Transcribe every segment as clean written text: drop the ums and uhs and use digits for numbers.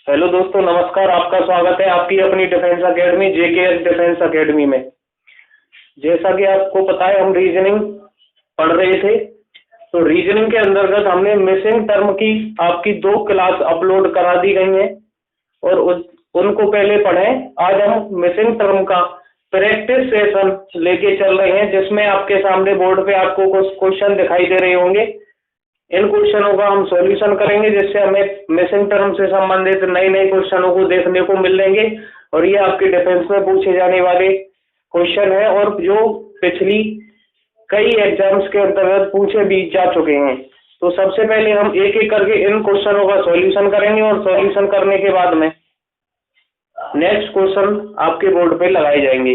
Hello दोस्तों, नमस्कार। आपका स्वागत है आपकी अपनी defence academy JKS defence academy में। जैसा कि आपको पता है, हम रीजनिंग पढ़ रहे थे। तो रीजनिंग के अंतर्गत हमने मिसिंग टर्म की आपकी 2 क्लास अपलोड करा दी गई हैं और उनको पहले पढ़ें। आज हम मिसिंग टर्म का प्रैक्टिस सेशन लेके चल रहे हैं, जिसमें आपके सामने बोर्ड पे आपको कुछ क्वेश्चन दिखाई दे रहे होंगे। इन क्वेश्चनों का हम सॉल्यूशन करेंगे, जिससे हमें मिसिंग टर्म से संबंधित नए नए क्वेश्चनों को देखने को मिलेंगे। और ये आपके डिफेंस में पूछे जाने वाले क्वेश्चन है और जो पिछली कई एग्जाम्स के अंतर्गत पूछे भी जा चुके हैं। तो सबसे पहले हम एक एक करके इन क्वेश्चनों का सॉल्यूशन करेंगे और सॉल्यूशन करने के बाद में नेक्स्ट क्वेश्चन आपके बोर्ड पे लगाए जाएंगे।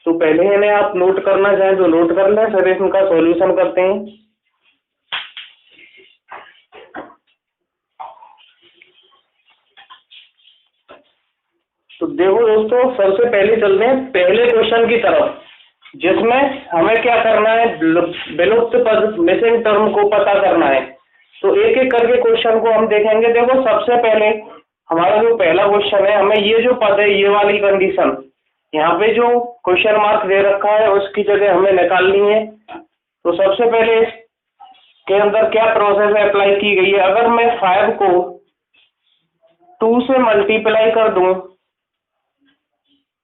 तो पहले इन्हें आप नोट करना चाहें तो नोट कर लें, फिर इनका सॉल्यूशन करते हैं। तो देखो दोस्तों, सबसे पहले चलते हैं पहले क्वेश्चन की तरफ, जिसमें हमें क्या करना है, विलुप्त पद मिसिंग टर्म को पता करना है। तो एक एक करके क्वेश्चन को हम देखेंगे। देखो, सबसे पहले हमारा जो पहला क्वेश्चन है, हमें ये जो पद है, ये वाली कंडीशन यहाँ पे जो क्वेश्चन मार्क दे रखा है उसकी जगह हमें निकालनी है। तो सबसे पहले इसके अंदर क्या प्रोसेस अप्लाई की गई है। अगर मैं 5 को 2 से मल्टीप्लाई कर दूं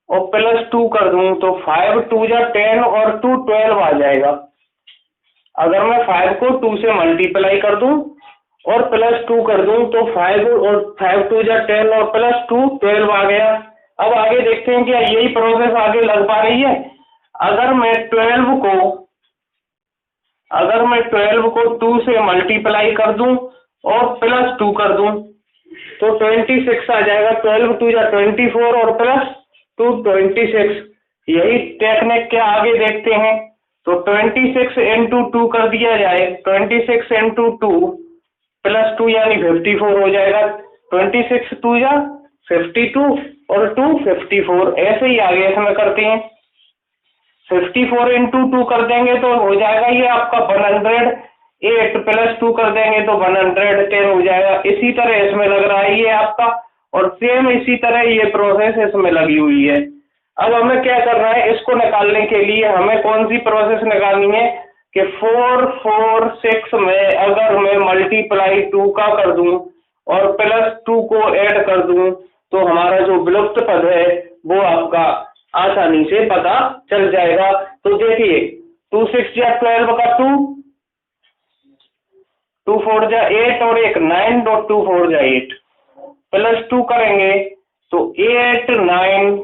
और +2 कर दूं तो 5 2 जा 10 और 2 12 आ जाएगा। अगर मैं 5 को 2 से मल्टीप्लाई कर दूं और +2 कर दूं तो 5 और 5 2 जा 10 और +2 12 आ गया। अब आगे देखते हैं क्या यही प्रोसेस आगे लग पा रही है। अगर मैं 12 को 2 से मल्टीप्लाई कर दूं और +2 कर दूं तो 26 आ जाएगा। 12 2 जा 24 और +2 26। यही टेक्निक के आगे देखते हैं। तो 26 into 2 कर दिया जाए, 26 into 2 +2 यानी 54 हो जाएगा। 26 2 जा 52 और 2 54। ऐसे ही आगे इसमें करते हैं। 54 into 2 कर देंगे तो हो जाएगा ये आपका 108, +2 कर देंगे तो 110 हो जाएगा। इसी तरह इसमें लग रहा है ये आपका, और सेम इसी तरह ये प्रोसेस इसमें लगी हुई है। अब हमें क्या करना है, इसको निकालने के लिए हमें कौन सी प्रोसेस निकालनी है कि 4 4 6 में अगर मैं मल्टीप्लाई 2 का कर दूं और +2 को ऐड कर दूं तो हमारा जो विलुप्त पद है वो आपका आसानी से पता चल जाएगा। तो देखिए, 2 6 जा 12 का 2, 2 4 जा 8 और एक 9 और 2 4 जा 8, +2 करेंगे तो 8 9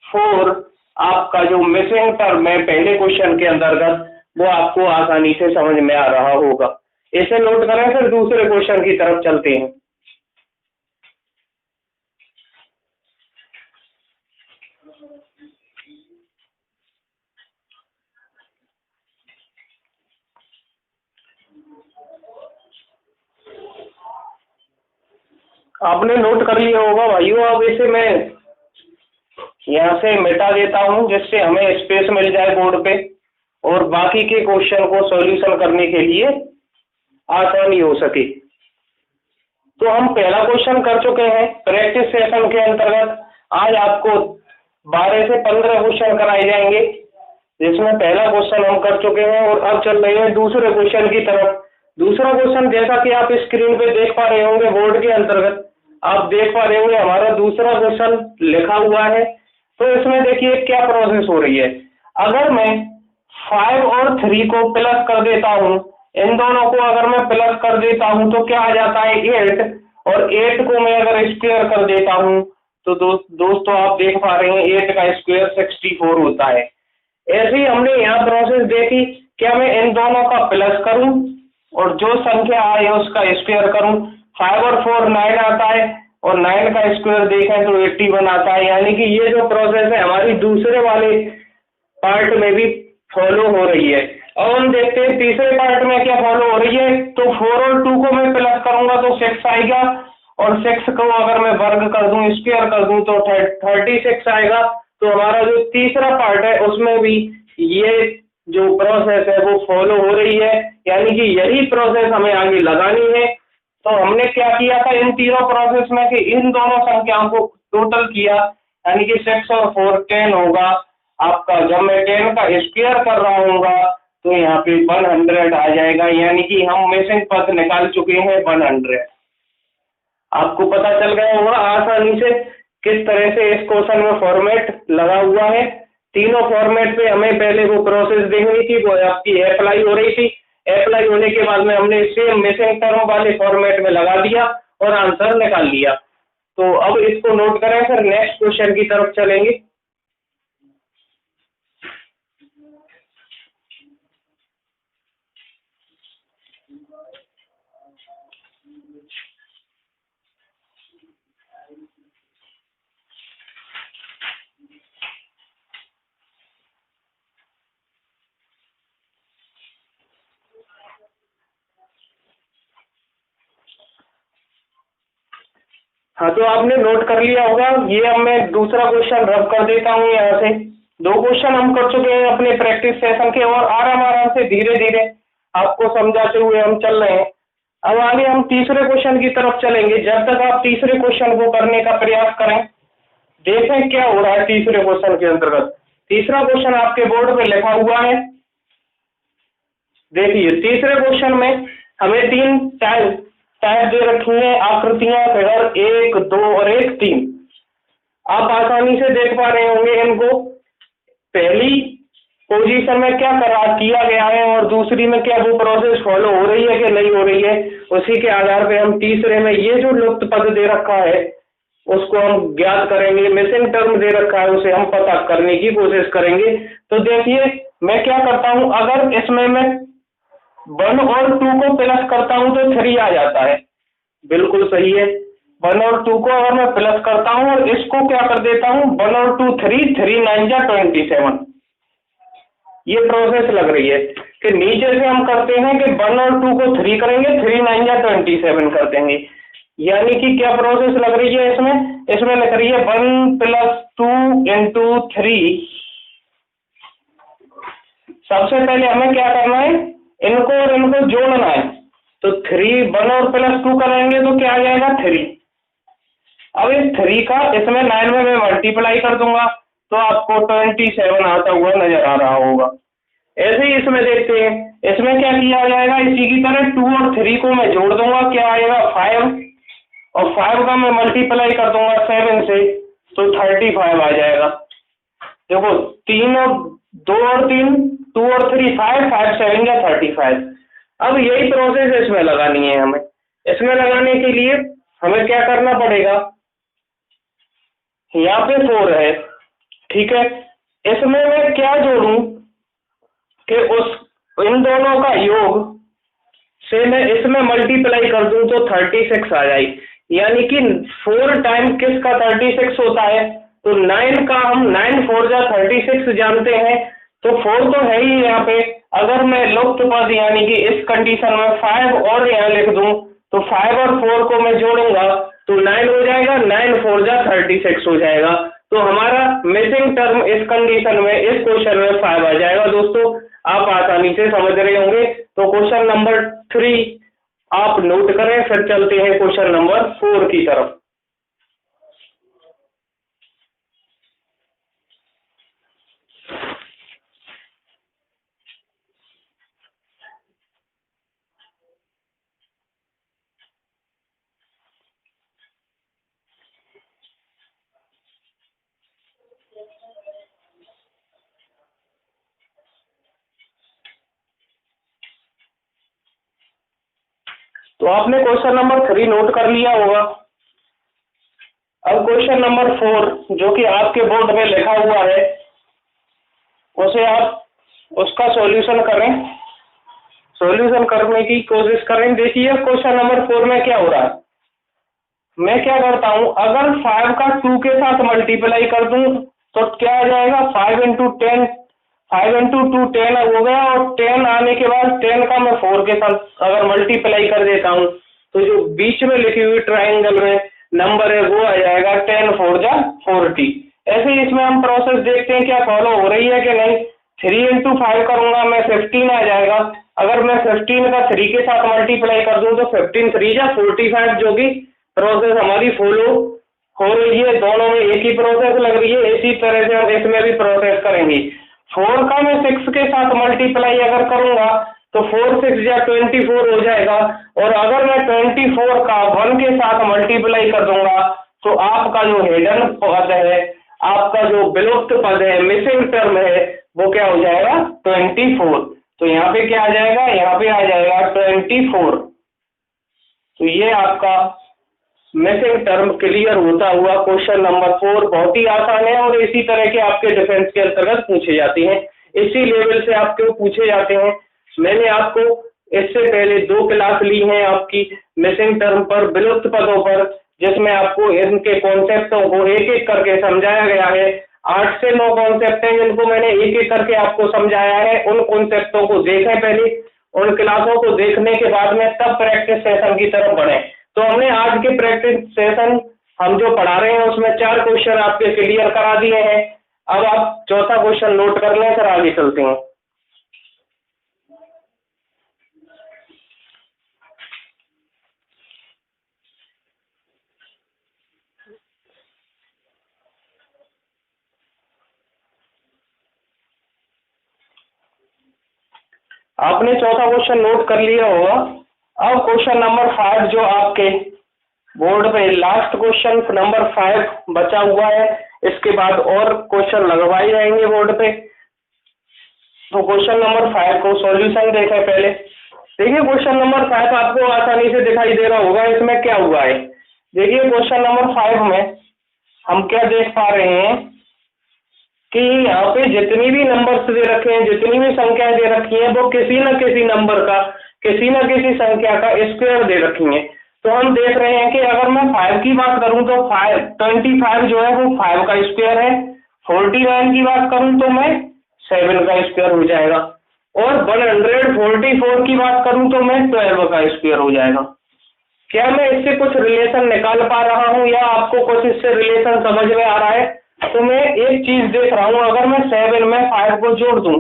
4 आपका जो मिसिंग टर्म है पहले क्वेश्चन के अंतर्गत वो आपको आसानी से समझ में आ रहा होगा। इसे नोट करें, फिर दूसरे क्वेश्चन की तरफ चलते हैं। आपने नोट कर लिया होगा भाइयों। अब इसे मैं यहाँ से मिटा देता हूँ, जिससे हमें स्पेस मिल जाए बोर्ड पे और बाकी के क्वेश्चन को सॉल्यूशन करने के लिए आसानी हो सके। तो हम पहला क्वेश्चन कर चुके हैं प्रैक्टिस सेशन के अंतर्गत। आज आपको 12 से 15 क्वेश्चन कराए जाएंगे, जिसमें पहला क्वेश्चन हम कर चुके हैं और अब चल रहे हैं दूसरे क्वेश्चन की तरफ। दूसरा क्वेश्चन, जैसा कि आप स्क्रीन पे देख पा रहे होंगे, बोर्ड के अंतर्गत आप देख पा रहे होंगे हमारा दूसरा क्वेश्चन लिखा हुआ है। तो इसमें देखिए क्या प्रोसेस हो रही है। अगर मैं 5 और 3 को प्लस कर देता हूँ, इन दोनों को अगर मैं प्लस कर देता हूँ तो क्या आ जाता है 8, और 8 को मैं अगर स्क्वायर कर देता हूँ तो दोस्तों आप देख पा रहे हैं 8 का स्क्वायर 64 होता है। ऐसे ही हमने यहाँ प्रोसेस देखी, क्या मैं इन दोनों का प्लस करूं और जो संख्या आए उसका स्क्वायर करूं। 5 और 4 9 आता है और 9 का स्क्वायर देखें तो 81 आता है। यानी कि ये जो प्रोसेस है हमारी दूसरे वाले पार्ट में भी फॉलो हो रही है। अब हम देखते हैं तीसरे पार्ट में क्या फॉलो हो रही है। तो 4 और 2 को मैं प्लस करूंगा तो 6 आएगा, और 6 को अगर मैं वर्ग कर दूं, स्क्वायर कर दूं तो 36 आएगा। तो हमारा जो तीसरा पार्ट है उसमें भी ये जो प्रोसेस है वो फॉलो हो रही है। यानी कि यही प्रोसेस हमें आगे लगानी है। तो हमने क्या किया था इन तीनों प्रोसेस में कि इन दोनों संख्याओं को टोटल किया, यानी कि 6 और 4 10 होगा आपका। जब मैं 10 का स्क्वायर कर रहा हूँगा तो यहाँ पे 100 आ जाएगा, यानी कि हम मिसिंग पद निकाल चुके हैं 100। आपको पता चल गया होगा आसानी से किस तरह से इस क्वेश्चन में फॉर्मेट लगा हुआ है। तीनों फॉर्मेट पे हमें पहले वो प्रोसेस देखनी थी, वो आपकी अप्लाई हो रही थी। अप्लाई होने के बाद में हमने सेम मिसिंग टर्म वाले फॉर्मेट में लगा दिया और आंसर निकाल लिया। तो अब इसको नोट करें, फिर नेक्स्ट क्वेश्चन की तरफ चलेंगे। हाँ, तो आपने नोट कर लिया होगा। ये अब मैं दूसरा क्वेश्चन रब कर देता हूँ यहाँ से। 2 क्वेश्चन हम कर चुके हैं अपने प्रैक्टिस सेशन के और आराम आराम से धीरे धीरे आपको समझाते हुए हम चल रहे हैं। अब आगे हम तीसरे क्वेश्चन की तरफ चलेंगे। जब तक आप तीसरे क्वेश्चन को करने का प्रयास करें, देखें क्या हो रहा है तीसरे क्वेश्चन के अंतर्गत। तीसरा क्वेश्चन आपके बोर्ड पे लिखा हुआ है, देखिए। तीसरे क्वेश्चन में हमें 3 टाइप दे रखी है आकृतियां, फिगर 1, 2 और 1, 3। आप आसानी से देख पा रहे होंगे इनको। पहली पोजीशन में क्या किया गया है और दूसरी में क्या वो प्रोसेस फॉलो हो रही है कि नहीं हो रही है, उसी के आधार पे हम तीसरे में ये जो लुप्त पद दे रखा है उसको हम ज्ञात करेंगे। मिसिंग टर्म दे रखा है उसे हम पता करने की कोशिश करेंगे। तो देखिए मैं क्या करता हूं, अगर इसमें मैं 1 और 2 को प्लस करता हूं तो 3 आ जाता है, बिल्कुल सही है। 1 और 2 को अगर मैं प्लस करता हूं और इसको क्या कर देता हूं 1 और 2 3, 3 9 जा 27। ये प्रोसेस लग रही है कि नीचे से हम करते हैं कि 1 और 2 को 3 करेंगे, 3 9 जा 27 कर देंगे। यानी कि क्या प्रोसेस लग रही है इसमें लग रही है 1 + 2 × 3। सबसे पहले हमें क्या करना है, इनको और इनको जोड़ना है। तो 3 1 और +2 करेंगे तो क्या आ जाएगा 3। अब इस 3 का इसमें 9 में मैं मल्टीप्लाई कर दूंगा तो आपको 27 आता हुआ नजर आ रहा होगा। ऐसे ही इसमें देखते हैं, इसमें क्या किया जाएगा, इसी की तरह 2 और 3 को मैं जोड़ दूंगा, क्या आएगा 5, और 5 का मैं मल्टीप्लाई कर दूंगा 7 से तो 35 आ जाएगा। देखो 3 और 2 और 3, 2 और 3 5, 5 7 या 35। अब यही प्रोसेस इसमें लगानी है हमें। इसमें लगाने के लिए हमें क्या करना पड़ेगा, यहाँ पे 4 है, ठीक है। इसमें मैं क्या जोड़ूं कि इन दोनों का योग से मैं इसमें मल्टीप्लाई कर दूं तो 36 आ जाए। यानी कि 4 टाइम किसका 36 होता है, तो 9 का हम 9 4 जा 36 जानते हैं। तो 4 तो है ही यहाँ पे। अगर मैं लुप्त पद यानी कि इस कंडीशन में 5 और यहाँ लिख दूं तो 5 और 4 को मैं जोड़ूंगा तो 9 हो जाएगा, 9 4 जा 36 हो जाएगा। तो हमारा मिसिंग टर्म इस कंडीशन में इस क्वेश्चन में 5 आ जाएगा। दोस्तों आप आसानी से समझ रहे होंगे। तो क्वेश्चन नंबर 3 आप नोट करें, फिर चलते हैं क्वेश्चन नंबर 4 की तरफ। तो आपने क्वेश्चन नंबर 3 नोट कर लिया होगा। अब क्वेश्चन नंबर 4 जो कि आपके बोर्ड में लिखा हुआ है उसे आप उसका सॉल्यूशन करें, सॉल्यूशन करने की कोशिश करें। देखिए क्वेश्चन नंबर 4 में क्या हो रहा है, मैं क्या करता हूं, अगर 5 का 2 के साथ मल्टीप्लाई कर दूं तो क्या आ जाएगा 5 × 10, 5 × 2 10 हो गया, और 10 आने के बाद 10 का मैं 4 के साथ अगर मल्टीप्लाई कर देता हूं तो जो बीच में लिखी हुई ट्राइंगल में नंबर है वो आ जाएगा 10 4 जा 40। ऐसे ही इसमें हम प्रोसेस देखते हैं क्या फॉलो हो रही है कि नहीं। 3 × 5 करूंगा मैं 15 आ जाएगा। अगर मैं 15 का 3 के साथ मल्टीप्लाई कर दूं तो 15 3 जा 45, जो कि प्रोसेस हमारी फॉलो हो रही है। दोनों में एक ही प्रोसेस लग रही है, इसी तरह से हम इसमें भी प्रोसेस करेंगे। 4 का मैं 6 के साथ मल्टीप्लाई अगर करूंगा तो 4 6 या 24 हो जाएगा। और अगर मैं 24 का 1 के साथ मल्टीप्लाई कर दूंगा तो आपका जो हिडन पद है, आपका जो विलुप्त पद है, मिसिंग टर्म है, वो क्या हो जाएगा 24। तो यहाँ पे क्या आ जाएगा, यहाँ पे आ जाएगा 24। तो ये आपका मिसिंग टर्म क्लियर होता हुआ क्वेश्चन नंबर 4 बहुत ही आसान है और इसी तरह के आपके डिफेंस के अंतर्गत पूछे जाते हैं, इसी लेवल से आपके पूछे जाते हैं। मैंने आपको इससे पहले 2 क्लास ली हैं आपकी मिसिंग टर्म पर, विलुप्त पदों पर, जिसमें आपको इनके कॉन्सेप्टों को एक एक करके समझाया गया है। 8 से 9 कॉन्सेप्ट हैं जिनको मैंने एक एक करके आपको समझाया है। उन कॉन्सेप्टों को देखें पहले, उन क्लासों को देखने के बाद में तब प्रैक्टिस सेशन की तरफ बढ़े। तो हमने आज के प्रैक्टिस सेशन हम जो पढ़ा रहे हैं उसमें 4 क्वेश्चन आपके क्लियर करा दिए हैं। अब आप चौथा क्वेश्चन नोट कर लें, फिर आगे चलते हैं। आपने चौथा क्वेश्चन नोट कर लिया होगा। अब क्वेश्चन नंबर 5 जो आपके बोर्ड पे लास्ट क्वेश्चन नंबर 5 बचा हुआ है, इसके बाद और क्वेश्चन लगवाए जाएंगे बोर्ड पे। तो क्वेश्चन नंबर 5 को सॉल्यूशन देखें पहले। देखिए क्वेश्चन नंबर 5 आपको आसानी से दिखाई दे रहा होगा, इसमें क्या हुआ है। देखिए क्वेश्चन नंबर 5 में हम क्या देख पा रहे हैं कि यहाँ पे जितनी भी नंबर्स दे रखे हैं, जितनी भी संख्याएं दे रखी हैं, वो किसी न किसी नंबर का, किसी न किसी संख्या का स्क्वायर दे रखी है। तो हम देख रहे हैं कि अगर मैं 5 की बात करूं तो 25 जो है वो 5 का स्क्वायर है। 49 की बात करूं तो मैं 7 का स्क्वायर हो जाएगा। और 144 की बात करूं तो मैं 12 का स्क्वायर हो जाएगा। क्या मैं इससे कुछ रिलेशन निकाल पा रहा हूं या आपको कुछ इससे रिलेशन समझ में आ रहा है? तो मैं एक चीज देख रहा हूं, अगर मैं 7 में 5 को जोड़ दूं,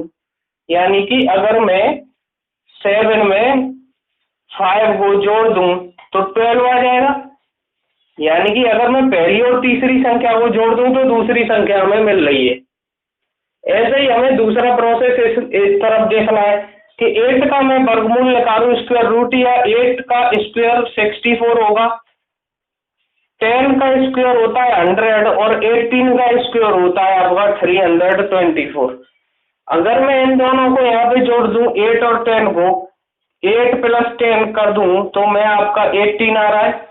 यानी कि अगर मैं 7 में 5 को जोड़ दूं तो 12 आ जाएगा। यानी कि अगर मैं पहली और तीसरी संख्या को जोड़ दूं तो दूसरी संख्या हमें मिल रही है। ऐसे ही हमें दूसरा प्रोसेस इस तरफ देखना है कि 8 का मैं वर्गमूल निकालूं स्क्वायर रूट, या 8 का स्क्वायर 64 होगा, 10 का स्क्वायर होता है 100 और 18 का स्क्वायर होता है आपका 324। अगर मैं इन दोनों को यहाँ पे जोड़ दूं 8 और 10 को, 8 + 10 कर दूं तो मैं आपका 18 आ रहा है।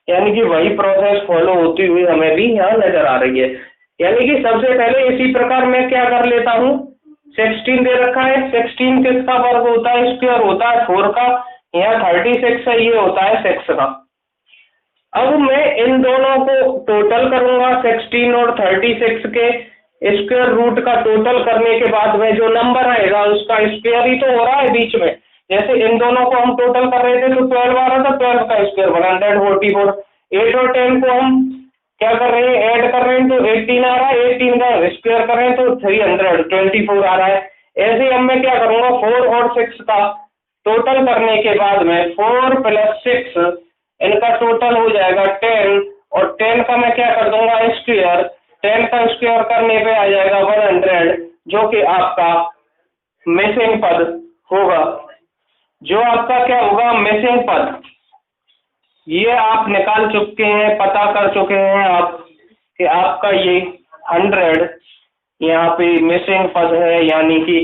यानी कि वही प्रोसेस फॉलो होती हुई हमें भी यहाँ नजर आ रही है। यानी कि सबसे पहले इसी प्रकार मैं क्या कर लेता हूँ, 16 दे रखा है, 16 किसका वर्ग होता है, स्क्वायर होता है 4 का, यहाँ 36 है, ये होता है 6 का। अब मैं इन दोनों को टोटल करूंगा, 16 और 36 के स्क्वायर रूट का टोटल करने के बाद में जो नंबर आएगा उसका स्क्वायर ही तो हो रहा है बीच में। जैसे इन दोनों को हम टोटल कर रहे थे तो 12 आ रहा था, 12 का स्क्वायर 144। 8 और 10 को हम क्या कर रहे हैं, ऐड कर रहे हैं तो 18 आ रहा है, 18 का स्क्वायर कर रहे हैं तो 324 आ रहा है। ऐसे अब मैं क्या करूंगा, 4 और 6 का टोटल करने के बाद में 4 + 6 इनका टोटल हो जाएगा 10, और 10 का मैं क्या कर दूंगा स्क्वायर, 10 का स्क्वायर करने पे आ जाएगा 100, जो कि आपका मिसिंग पद होगा। जो आपका क्या होगा, मिसिंग पद, ये आप निकाल चुके हैं, पता कर चुके हैं आप कि आपका ये 100 यहाँ पे मिसिंग पद है, यानी कि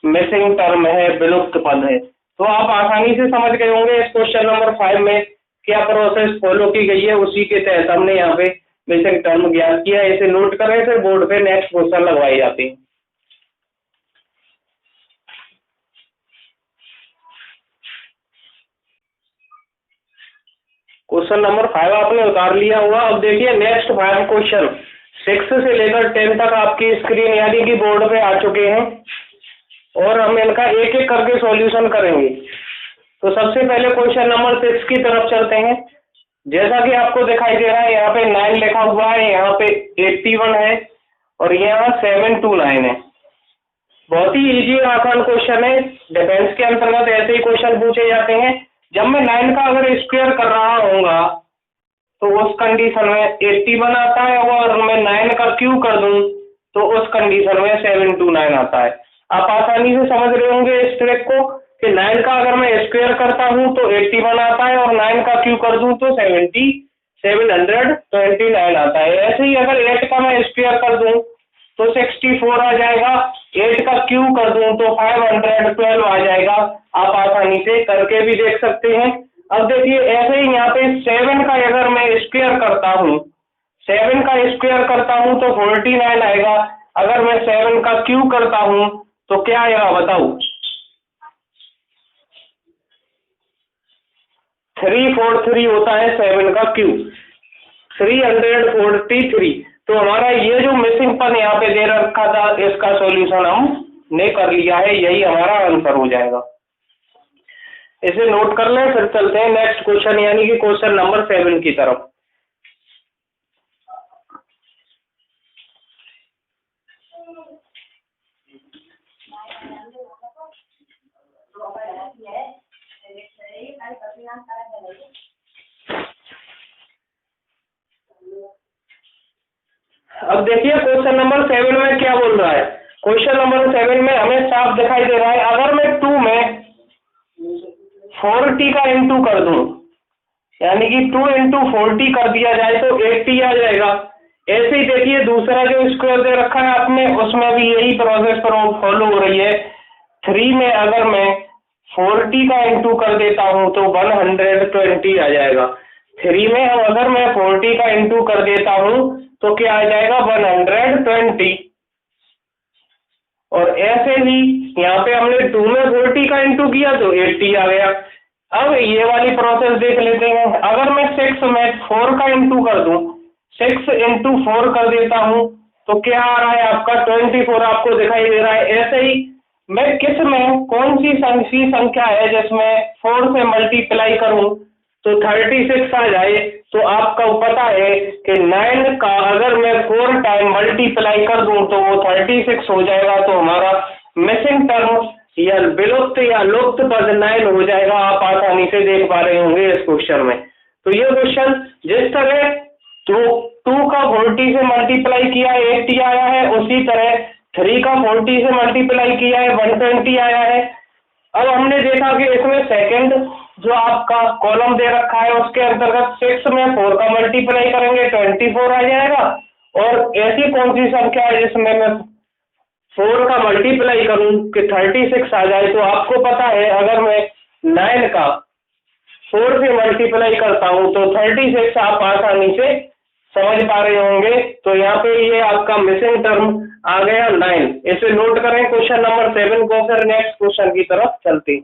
मिसिंग टर्म है, विलुप्त पद है। तो आप आसानी से समझ गए होंगे इस क्वेश्चन नंबर 5 में क्या प्रोसेस फॉलो की गई है, उसी के तहत हमने यहाँ पे मिसिंग टर्म ज्ञात किया। इसे नोट करें, फिर बोर्ड पे नेक्स्ट क्वेश्चन लगवाई जाती है। क्वेश्चन नंबर 5 आपने उतार लिया हुआ। अब देखिए नेक्स्ट 5 क्वेश्चन 6 से लेकर 10 तक आपकी स्क्रीन यानी कि बोर्ड पे आ चुके हैं और हम इनका एक एक करके सॉल्यूशन करेंगे। तो सबसे पहले क्वेश्चन नंबर 6 की तरफ चलते हैं। जैसा कि आपको दिखाई दे रहा है यहाँ पे 9 लिखा हुआ है, यहाँ पे 81 है और यहाँ 729 है। बहुत ही इजी और आसान क्वेश्चन है। डिफेंस के अंतर्गत ऐसे ही क्वेश्चन पूछे जाते हैं। जब मैं 9 का अगर स्क्वायर कर रहा होऊंगा तो उस कंडीशन में 81 आता है, और मैं 9 का क्यूब कर दूं तो उस कंडीशन में 729 आता है। आप आसानी से समझ रहे होंगे इस ट्रिक को कि 9 का अगर मैं स्क्वायर करता हूं तो 81 आता है, और 9 का क्यूब कर दूं तो 729 आता है। ऐसे ही अगर 8 का मैं स्क्वायर कर दूं तो 64 आ जाएगा, 8 का क्यूब कर दूं तो 512 आ जाएगा। आप आसानी से करके भी देख सकते हैं। अब देखिए ऐसे ही यहाँ पे 7 का अगर मैं स्क्वायर करता हूँ, 7 का स्क्वायर करता हूँ तो 49 आएगा। अगर मैं 7 का क्यूब करता हूँ तो क्या आएगा बताओ? 343 होता है 7 का क्यूब, 343। तो हमारा ये जो मिसिंग पन यहाँ पे दे रखा था इसका सॉल्यूशन हमने कर लिया है, यही हमारा आंसर हो जाएगा। इसे नोट कर लें, फिर चलते हैं नेक्स्ट क्वेश्चन यानी कि क्वेश्चन नंबर 7 की तरफ। अब देखिए क्वेश्चन नंबर 7 में क्या बोल रहा है। क्वेश्चन नंबर 7 में हमें साफ दिखाई दे रहा है, अगर मैं 2 में 40 का इंटू कर दूं, यानी कि 2 इंटू 40 कर दिया जाए तो 80 आ जाएगा। ऐसे ही देखिए दूसरा जो स्क्वायर दे रखा है आपने, उसमें भी यही प्रोसेस फॉलो हो रही है। 3 में अगर मैं 40 का इंटू कर देता हूं तो 120 आ जाएगा। 3 में अगर मैं 40 का इंटू कर देता हूं तो क्या आ जाएगा? 120। और ऐसे ही यहाँ पे हमने 2 में 40 का इंटू किया तो 80 आ गया। अब ये वाली प्रोसेस देख लेते हैं। अगर मैं 6 में 4 का इंटू कर दूं, 6 इंटू 4 कर देता हूं तो क्या आ रहा है आपका? 24 आपको दिखाई दे रहा है। ऐसे ही मैं किस में कौन सी संख्या है जिसमें 4 से मल्टीप्लाई करूं तो 36 आ जाए, तो आपको पता है कि 9 का अगर मैं 4 टाइम मल्टीप्लाई कर दूं तो वो 36 हो जाएगा। तो हमारा मिसिंग टर्म या विलुप्त या लुप्त पद 9 हो जाएगा। आप आसानी से देख पा रहे होंगे इस क्वेश्चन में। तो ये क्वेश्चन जिस तरह तो 2 का 40 से मल्टीप्लाई किया 80 आया है, उसी तरह 3 का 40 से मल्टीप्लाई किया है 120 आया है। अब हमने देखा कि इसमें सेकंड जो आपका कॉलम दे रखा है उसके अंतर्गत 6 में 4 का मल्टीप्लाई करेंगे 24 आ जाएगा। और ऐसी कौन सी संख्या है जिसमें मैं 4 का मल्टीप्लाई करूं कि 36 आ जाए? तो आपको पता है अगर मैं 9 का 4 से मल्टीप्लाई करता हूं तो 36 आप आसानी से समझ पा रहे होंगे। तो यहाँ पे ये आपका मिसिंग टर्म आ गया 9। इसे नोट करें क्वेश्चन नंबर 7 को। फिर नेक्स्ट क्वेश्चन की तरफ चलते हैं।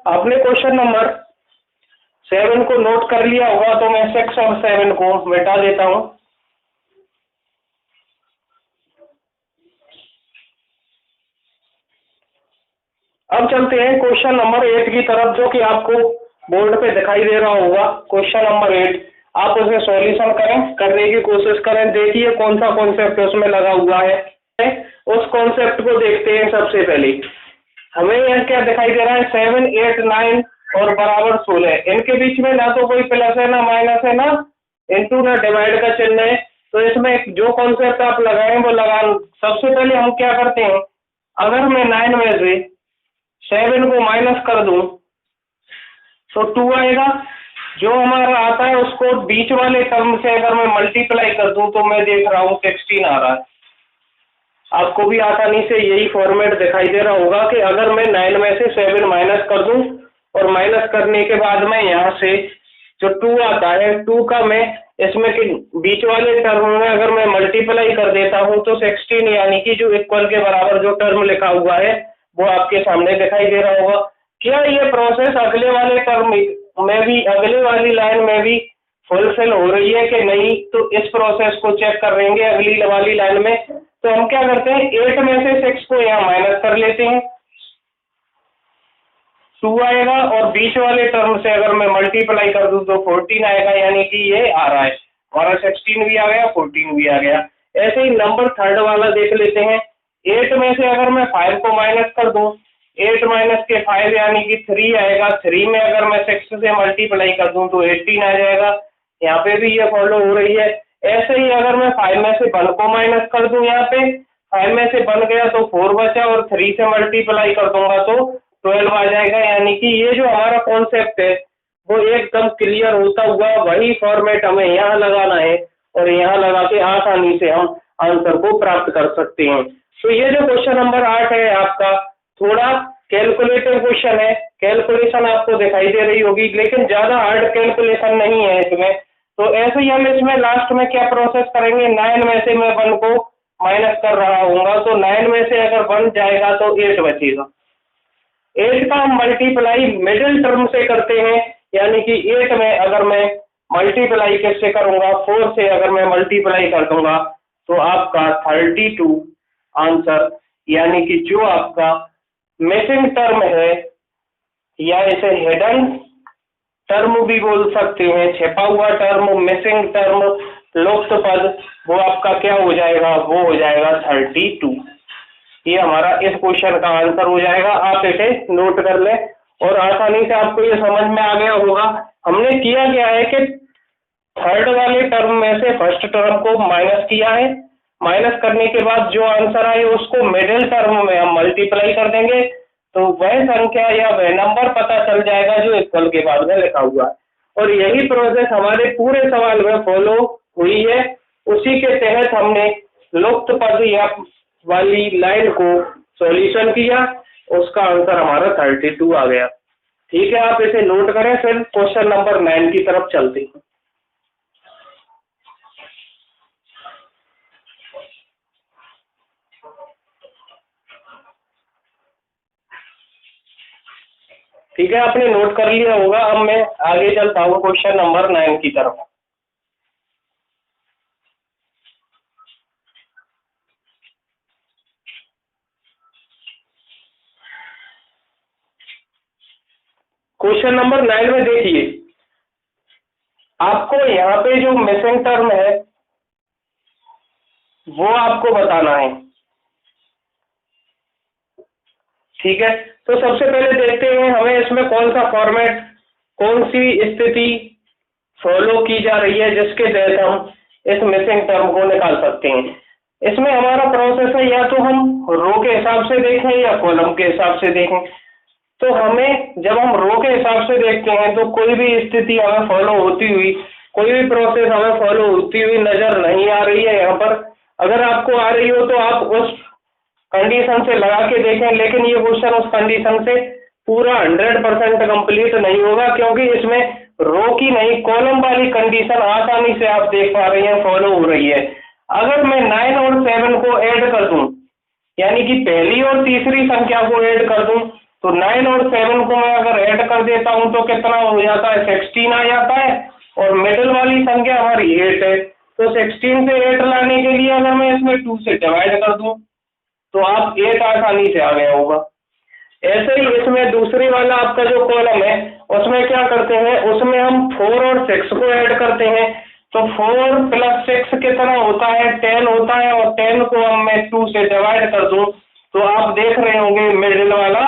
आपने क्वेश्चन नंबर 7 को नोट कर लिया होगा, तो मैं 6 और 7 को मिटा देता हूं। अब चलते हैं क्वेश्चन नंबर 8 की तरफ, जो कि आपको बोर्ड पे दिखाई दे रहा होगा। क्वेश्चन नंबर 8 आप उसे सॉल्यूशन करें, करने की कोशिश करें। देखिए कौन सा कॉन्सेप्ट उसमें लगा हुआ है, उस कॉन्सेप्ट को देखते हैं। सबसे पहले हमें यह क्या दिखाई दे रहा है? 7, 8, 9 और बराबर 16। इनके बीच में ना तो कोई प्लस है ना माइनस है, ना इंटू ना डिवाइड का चिन्ह है। तो इसमें जो कॉन्सेप्ट आप लगाएं वो लगा। सबसे पहले हम क्या करते हैं, अगर मैं 9 में से 7 को माइनस कर दूं तो 2 आएगा। जो हमारा आता है उसको बीच वाले टर्म से अगर मैं मल्टीप्लाई कर दूं तो मैं देख रहा हूं 16 आ रहा है। आपको भी आसानी से यही फॉर्मेट दिखाई दे रहा होगा कि अगर मैं 9 में से 7 माइनस कर दूं, और माइनस करने के बाद में यहाँ से जो 2 आता है 2 का मैं इसमें के बीच वाले टर्म में अगर मैं मल्टीप्लाई कर देता हूं तो 16 यानी कि जो इक्वल के बराबर जो टर्म लिखा हुआ है वो आपके सामने दिखाई दे रहा होगा। क्या ये प्रोसेस अगले वाले टर्म में भी, अगले वाली लाइन में भी फुलफिल हो रही है कि नहीं? तो इस प्रोसेस को चेक कर लेंगे अगली वाली लाइन में। तो हम क्या करते हैं 8 में से 6 को यहाँ माइनस कर लेते हैं, 2 आएगा और बीच वाले टर्म से अगर मैं मल्टीप्लाई कर दूं तो 14 आएगा, यानी कि ये आ रहा है हमारा 16 भी आ गया 14 भी आ गया। ऐसे ही नंबर थर्ड वाला देख लेते हैं। 8 में से अगर मैं 5 को माइनस कर दूं, 8 माइनस के 5 यानी कि 3 आएगा, 3 में अगर मैं 6 से मल्टीप्लाई कर दूं तो 18 आ जाएगा, यहाँ पे भी ये फॉलो हो रही है। ऐसे ही अगर मैं 5 में से 1 को माइनस कर दूं, यहाँ पे 5 में से 1 गया तो 4 बचा और 3 से मल्टीप्लाई कर दूंगा तो 12 आ जाएगा, यानी कि ये जो हमारा कॉन्सेप्ट है वो एकदम क्लियर होता हुआ वही फॉर्मेट हमें यहाँ लगाना है और यहाँ लगा के आसानी से हम आंसर को प्राप्त कर सकते हैं। तो ये जो क्वेश्चन नंबर 8 है आपका थोड़ा कैलकुलेटिव क्वेश्चन है, कैलकुलेशन आपको दिखाई दे रही होगी लेकिन ज्यादा हार्ड कैलकुलेशन नहीं है इसमें। तो ऐसे ही हम इसमें लास्ट में क्या प्रोसेस करेंगे, 9 में से मैं 1 को माइनस कर रहा हूँ, तो 9 में से अगर 1 जाएगा तो 8 बचेगा। 8 का हम मल्टीप्लाई मिडिल टर्म से करते हैं, यानी कि 8 में अगर मैं मल्टीप्लाई कैसे करूंगा, 4 से अगर मैं मल्टीप्लाई कर दूंगा तो आपका 32 आंसर, यानी कि जो आपका मिसिंग टर्म है या इसे हिडन टर्म भी बोल सकते हैं, छिपा हुआ टर्म, मिसिंग टर्म, लुप्त पद, वो आपका क्या हो जाएगा, वो हो जाएगा 32। ये हमारा इस क्वेश्चन का आंसर हो जाएगा। आप इसे नोट कर लें और आसानी से आपको ये समझ में आ गया होगा। हमने किया क्या है कि थर्ड वाले टर्म में से फर्स्ट टर्म को माइनस किया है, माइनस करने के बाद जो आंसर आए उसको मिडिल टर्म में हम मल्टीप्लाई कर देंगे तो वह संख्या या वह नंबर पता चल जाएगा जो इक्वल के बाद में लिखा हुआ है। और यही प्रोसेस हमारे पूरे सवाल में फॉलो हुई है। उसी के तहत हमने लुप्त पद या वाली लाइन को सॉल्यूशन किया, उसका आंसर हमारा 32 आ गया। ठीक है, आप इसे नोट करें, फिर क्वेश्चन नंबर 9 की तरफ चलते हैं। ठीक है, आपने नोट कर लिया होगा। अब मैं आगे चलता हूँ क्वेश्चन नंबर 9 की तरफ। क्वेश्चन नंबर 9 में देखिए, आपको यहाँ पे जो मिसिंग टर्म है वो आपको बताना है। ठीक है, तो सबसे पहले देखते हैं हमें इसमें कौन सा फॉर्मेट, कौन सी स्थिति फॉलो की जा रही है जिसके तहत हम इस मिसिंग टर्म को निकाल सकते हैं। इसमें हमारा प्रोसेस है या तो हम रो के हिसाब से देखें या कॉलम के हिसाब से देखें। तो हमें जब हम रो के हिसाब से देखते हैं तो कोई भी स्थिति हमें फॉलो होती हुई, कोई भी प्रोसेस हमें फॉलो होती हुई नजर नहीं आ रही है यहाँ पर। अगर आपको आ रही हो तो आप उस कंडीशन से लगा के देखें, लेकिन ये क्वेश्चन उस कंडीशन से पूरा 100% कंप्लीट नहीं होगा क्योंकि इसमें रो की नहीं कॉलम वाली कंडीशन आसानी से आप देख पा रही हैं फॉलो हो रही है। अगर मैं 9 और 7 को ऐड कर दूं, यानी कि पहली और तीसरी संख्या को ऐड कर दूं, तो 9 और 7 को मैं अगर ऐड कर देता हूं तो कितना हो जाता है, 16 आ जाता है। और मिडिल वाली संख्या हमारी 8 है, तो 16 से 8 लाने के लिए अगर मैं इसमें 2 से डिवाइड कर दूं तो आप 8 आसानी से आ गया होगा। ऐसे ही इसमें दूसरी वाला आपका जो कॉलम है उसमें क्या करते हैं, उसमें हम 4 और 6 को ऐड करते हैं। तो 4 + 6 कितना होता है, 10 होता है, और 10 को हम मैं 2 से डिवाइड कर दूं तो आप देख रहे होंगे मिडिल वाला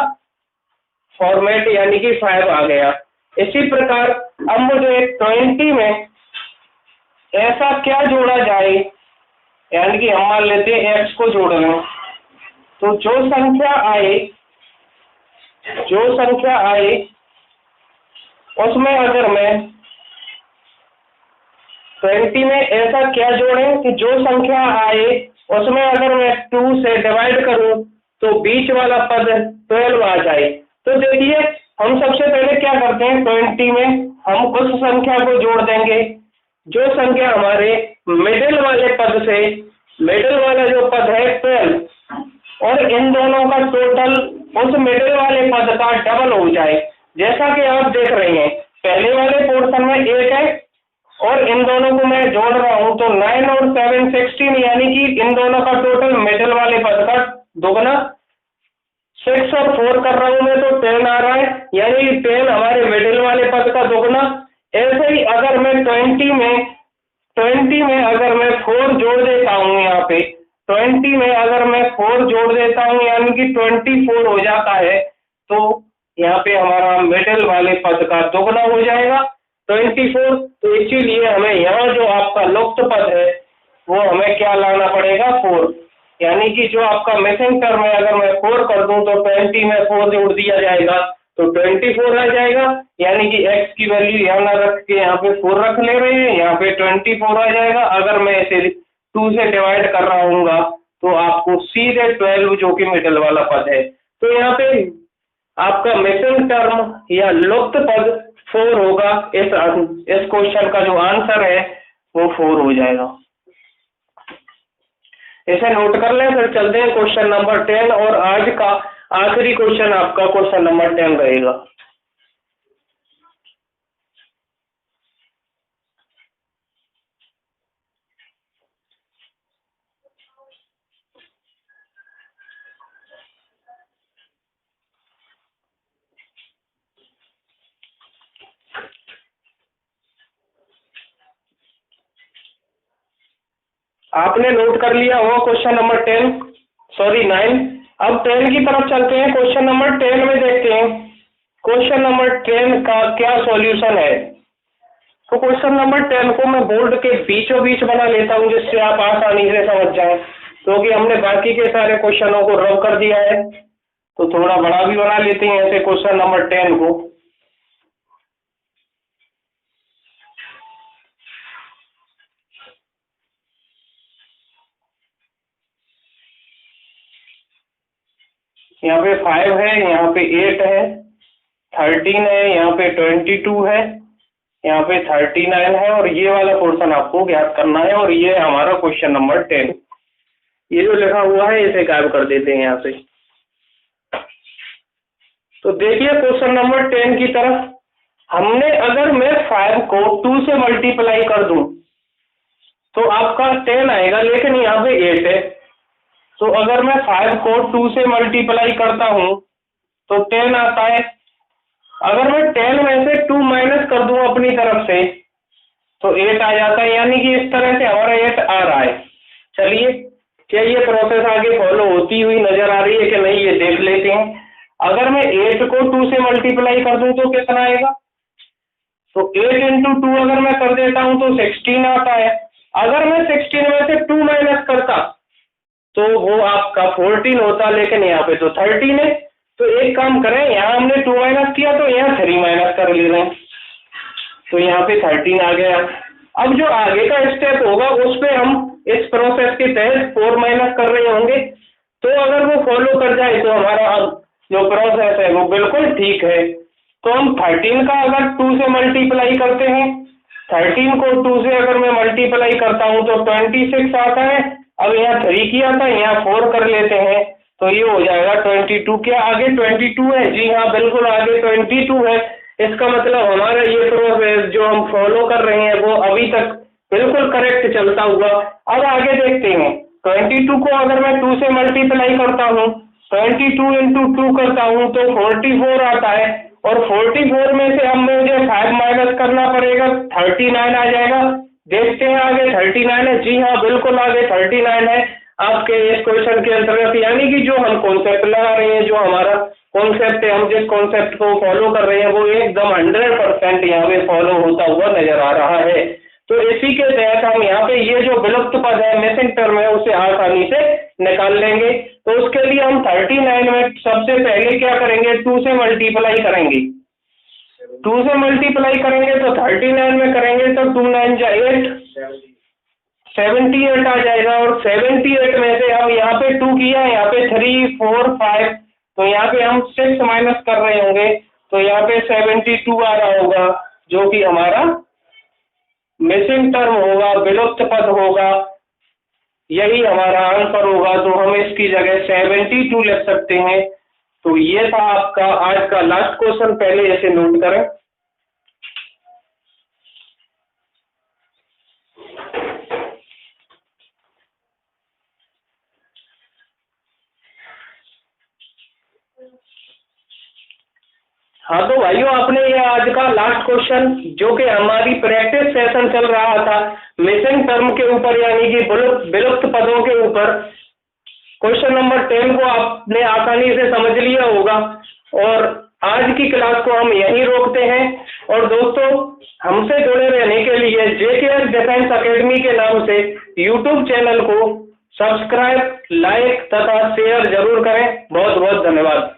फॉर्मेट यानी कि 5 आ गया। इसी प्रकार अब मुझे 20 में ऐसा क्या जोड़ा जाए, यानी कि हम मान लेते हैं x को जोड़ लें, तो जो संख्या आए उसमें अगर मैं 20 में ऐसा क्या जोड़ें कि जो संख्या आए उसमें अगर मैं 2 से डिवाइड करूं तो बीच वाला पद 12 आ जाए। तो देखिए हम सबसे पहले क्या करते हैं, 20 में हम उस संख्या को जोड़ देंगे जो संख्या हमारे मिडिल वाले पद से, मिडिल वाला जो पद है 12, और इन दोनों का टोटल उस मिडिल वाले पद का डबल हो जाए। जैसा कि आप देख रहे हैं पहले वाले पोर्शन में 8 है और इन दोनों को मैं जोड़ रहा हूं तो 9 और 7 16, यानी कि इन दोनों का टोटल मिडिल वाले पद का दोगुना। 6 और 4 कर रहा हूं मैं तो 10 आ रहा है, यानी 10 हमारे मिडिल वाले पद का दोगुना। ऐसे ही अगर मैं 20 में अगर मैं 4 जोड़ देता हूं, यहाँ पे 20 में अगर मैं 4 जोड़ देता हूं यानी कि 24 हो जाता है, तो यहाँ पे हमारा मिडिल वाले पद का दोगुना हो जाएगा 24। तो इसीलिए हमें यहाँ जो आपका लुप्त पद है वो हमें क्या लाना पड़ेगा, 4, यानी कि जो आपका मिसिंग टर्म है अगर मैं 4 कर दूं तो 20 में 4 जोड़ दिया जाएगा तो 24 आ जाएगा, यानी कि x की वैल्यू यहाँ ना रख के यहाँ पे 4 रख ले रहे हैं, यहाँ पे 24 आ जाएगा। अगर मैं इसे 2 से डिवाइड कर रहा हूँ तो आपको सीधे 12 जो कि मिडिल वाला पद है। तो यहाँ पे आपका मिसिंग टर्म या लुप्त पद 4 होगा। इस क्वेश्चन का जो आंसर है वो 4 हो जाएगा। इसे नोट कर लें, फिर चलते हैं क्वेश्चन नंबर 10 और आज का आखिरी क्वेश्चन आपका क्वेश्चन नंबर 10 रहेगा। आपने नोट कर लिया होगा क्वेश्चन नंबर 9। अब 10 की तरफ चलते हैं। क्वेश्चन नंबर 10 में देखते हैं क्वेश्चन नंबर 10 का क्या सॉल्यूशन है। तो क्वेश्चन नंबर 10 को मैं बोर्ड के बीचों बीच बना लेता हूं जिससे आप आसानी से समझ जाएं, क्योंकि हमने बाकी के सारे क्वेश्चनों को रब कर दिया है, तो थोड़ा बड़ा भी बना लेते हैं ऐसे क्वेश्चन नंबर 10 को। यहाँ पे 5 है, यहाँ पे 8 है, 13 है, यहाँ पे 22 है, यहाँ पे 39 है, और ये वाला पोर्शन आपको ज्ञात करना है। और ये हमारा क्वेश्चन नंबर 10। ये जो लिखा हुआ है इसे गायब कर देते हैं यहाँ से। तो देखिए क्वेश्चन नंबर 10 की तरफ, हमने अगर मैं 5 को 2 से मल्टीप्लाई कर दूं तो आपका 10 आएगा, लेकिन यहाँ पे 8 है। तो अगर मैं 5 को 2 से मल्टीप्लाई करता हूं तो 10 आता है। अगर मैं 10 में से 2 माइनस कर दूं अपनी तरफ से तो 8 आ जाता है, यानी कि इस तरह से हमारा 8 आ रहा है। चलिए, क्या ये प्रोसेस आगे फॉलो होती हुई नजर आ रही है कि नहीं, ये देख लेते हैं। अगर मैं 8 को 2 से मल्टीप्लाई कर दूं तो कितना आएगा, तो 8 इंटू 2 अगर मैं कर देता हूं तो 16 आता है। अगर मैं 16 में से 2 माइनस करता तो वो आपका 14 होता, लेकिन यहाँ पे तो 13 है। तो एक काम करें, यहाँ हमने 2 माइनस किया तो यहाँ 3 माइनस कर ले रहे हैं, तो यहाँ पे 13 आ गया। अब जो आगे का स्टेप होगा उस पे हम इस प्रोसेस के तहत 4 माइनस कर रहे होंगे, तो अगर वो फॉलो कर जाए तो हमारा जो प्रोसेस है वो बिल्कुल ठीक है। तो हम 13 का अगर 2 से मल्टीप्लाई करते हैं, 13 को 2 से अगर मैं मल्टीप्लाई करता हूँ तो 26 आता है। अब यहाँ 3 किया था, यहाँ 4 कर लेते हैं तो ये हो जाएगा 22। क्या आगे 22 है? जी हाँ, बिल्कुल आगे 22 है। इसका मतलब हमारा ये प्रोसेस जो हम फॉलो कर रहे हैं वो अभी तक बिल्कुल करेक्ट चलता हुआ। अब आगे देखते हैं, 22 को अगर मैं 2 से मल्टीप्लाई करता हूँ, 22 इंटू 2 करता हूँ तो 44 आता है, और 44 में से अब मुझे 5 माइनस करना पड़ेगा, 39 आ जाएगा। देखते हैं आगे 39 है। जी हाँ, बिल्कुल आगे 39 है आपके इस क्वेश्चन के अंतर्गत, यानी कि जो हम कॉन्सेप्ट लगा रहे हैं, जो हमारा कॉन्सेप्ट है, हम जिस कॉन्सेप्ट को फॉलो कर रहे हैं वो एकदम 100% यहाँ पे फॉलो होता हुआ नजर आ रहा है। तो इसी के तहत हम यहाँ पे ये जो विलुप्त पद है, मिसिंग टर्म है, उसे आसानी से निकाल लेंगे। तो उसके लिए हम 39 में सबसे पहले क्या करेंगे, 2 से मल्टीप्लाई करेंगे। 2 से मल्टीप्लाई करेंगे तो 39 में करेंगे तो 2 9 जा 8, 78 आ जाएगा। और 78 में से अब यहाँ पे 2 किया, यहाँ पे 3 4 5, तो यहाँ पे हम 6 माइनस कर रहे होंगे तो यहाँ पे 72 आ रहा होगा, जो कि हमारा मिसिंग टर्म होगा, विलुप्त पद होगा, यही हमारा आंसर होगा। तो हम इसकी जगह 72 लिख सकते हैं। तो ये था आपका आज का लास्ट क्वेश्चन, पहले इसे नोट करें। हाँ तो भाइयों, आपने ये आज का लास्ट क्वेश्चन जो कि हमारी प्रैक्टिस सेशन चल रहा था मिसिंग टर्म के ऊपर यानी कि विलुप्त पदों के ऊपर, क्वेश्चन नंबर 10 को आपने आसानी से समझ लिया होगा। और आज की क्लास को हम यहीं रोकते हैं। और दोस्तों, हमसे जुड़े रहने के लिए JKS डिफेंस एकेडमी के नाम से यूट्यूब चैनल को सब्सक्राइब, लाइक तथा शेयर जरूर करें। बहुत बहुत धन्यवाद।